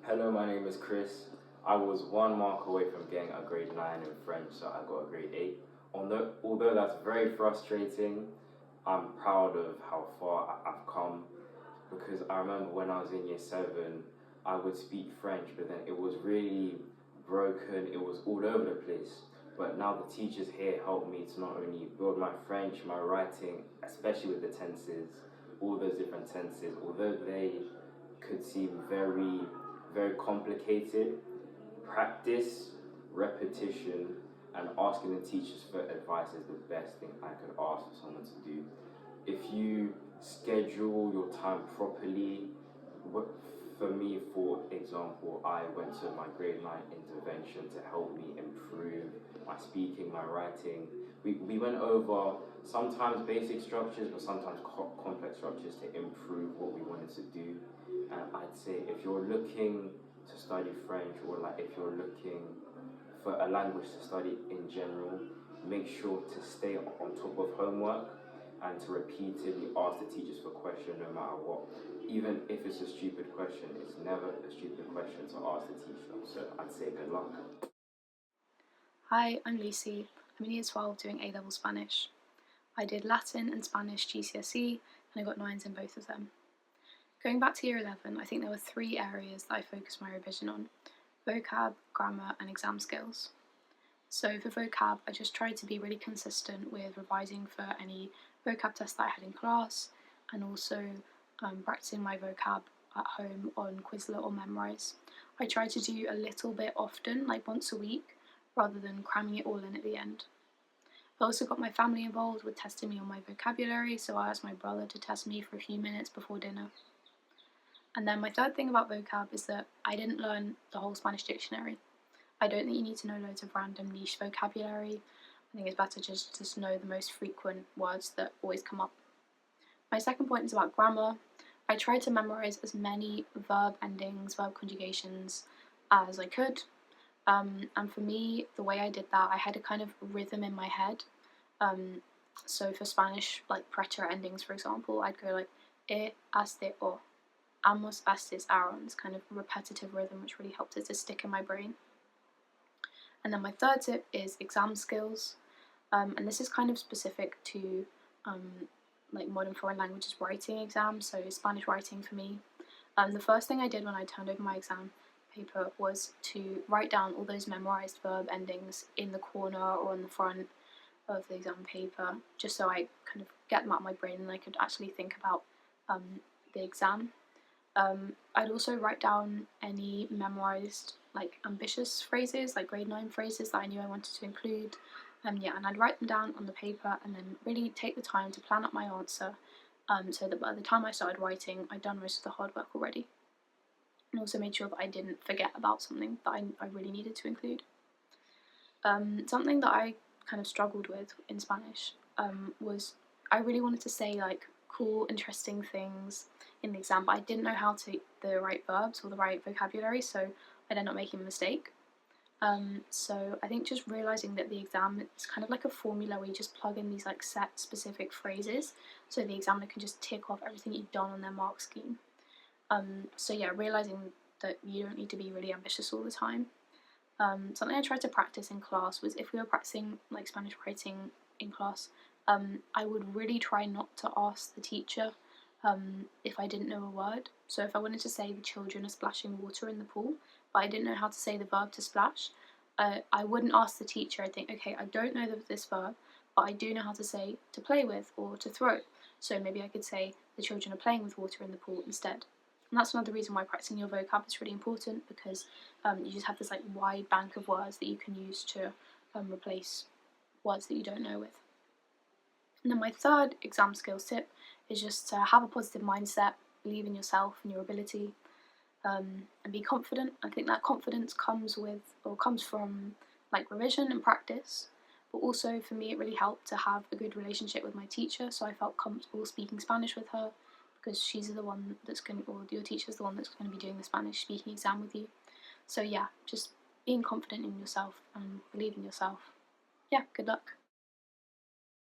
Hello, my name is Chris. I was 1 mark away from getting a grade 9 in French, so I got a grade 8. Although that's very frustrating, I'm proud of how far I've come because I remember when I was in year 7, I would speak French, but then it was really broken, it was all over the place. But now the teachers here help me to not only build my French, my writing, especially with the tenses, all those different tenses, although they could seem very complicated. Practice, repetition, and asking the teachers for advice is the best thing I could ask for someone to do. If you schedule your time properly, for me, for example, I went to my grade 9 intervention to help me improve my speaking, my writing. We went over sometimes basic structures, but sometimes complex structures to improve what we wanted to do. And I'd say if you're looking to study French, or like if you're looking for a language to study in general, make sure to stay on top of homework and to repeatedly ask the teachers for questions no matter what. Even if it's a stupid question, it's never a stupid question to ask the teacher. So I'd say good luck. Hi, I'm Lucy. I'm in Year 12 doing A-level Spanish. I did Latin and Spanish GCSE and I got 9s in both of them. Going back to Year 11, I think there were 3 areas that I focused my revision on: vocab, grammar and exam skills. So for vocab, I just tried to be really consistent with revising for any vocab tests that I had in class, and also practicing my vocab at home on Quizlet or Memrise. I tried to do a little bit often, like once a week, rather than cramming it all in at the end. I also got my family involved with testing me on my vocabulary, so I asked my brother to test me for a few minutes before dinner. And then my third thing about vocab is that I didn't learn the whole Spanish dictionary. I don't think you need to know loads of random niche vocabulary. I think it's better just know the most frequent words that always come up. My second point is about grammar. I tried to memorise as many verb endings, verb conjugations as I could. And for me, the way I did that, I had a kind of rhythm in my head. So for Spanish, like preterite endings, for example, I'd go like este, o, amos, estes, arons, kind of repetitive rhythm, which really helped it to stick in my brain. And then my third tip is exam skills, and this is kind of specific to like modern foreign languages writing exams, so Spanish writing for me. The first thing I did when I turned over my exam paper was to write down all those memorised verb endings in the corner or on the front of the exam paper, just so I kind of get them out of my brain and I could actually think about the exam. I'd also write down any memorised, like ambitious phrases, like grade 9 phrases that I knew I wanted to include. And I'd write them down on the paper and then really take the time to plan out my answer, so that by the time I started writing, I'd done most of the hard work already. And also made sure that I didn't forget about something that I really needed to include. Something that I kind of struggled with in Spanish was I really wanted to say like cool, interesting things in the exam, but I didn't know how to the right verbs or the right vocabulary, so I'd end up making a mistake. So I think just realising that the exam is kind of like a formula where you just plug in these like set specific phrases, so the examiner can just tick off everything you've done on their mark scheme. So yeah, realising that you don't need to be really ambitious all the time. Something I tried to practice in class was if we were practicing like Spanish writing in class, I would really try not to ask the teacher if I didn't know a word. So if I wanted to say the children are splashing water in the pool, but I didn't know how to say the verb to splash, I wouldn't ask the teacher. I'd think, okay, I don't know this verb, but I do know how to say to play with or to throw. So maybe I could say the children are playing with water in the pool instead. And that's another reason why practicing your vocab is really important, because you just have this like wide bank of words that you can use to replace words that you don't know with. And then my third exam skills tip is just to have a positive mindset, believe in yourself and your ability, and be confident. I think that confidence comes from like revision and practice, but also for me it really helped to have a good relationship with my teacher, so I felt comfortable speaking Spanish with her, because she's the one that's or your teacher's the one that's going to be doing the Spanish speaking exam with you. So yeah, just being confident in yourself and believing in yourself. Yeah, good luck.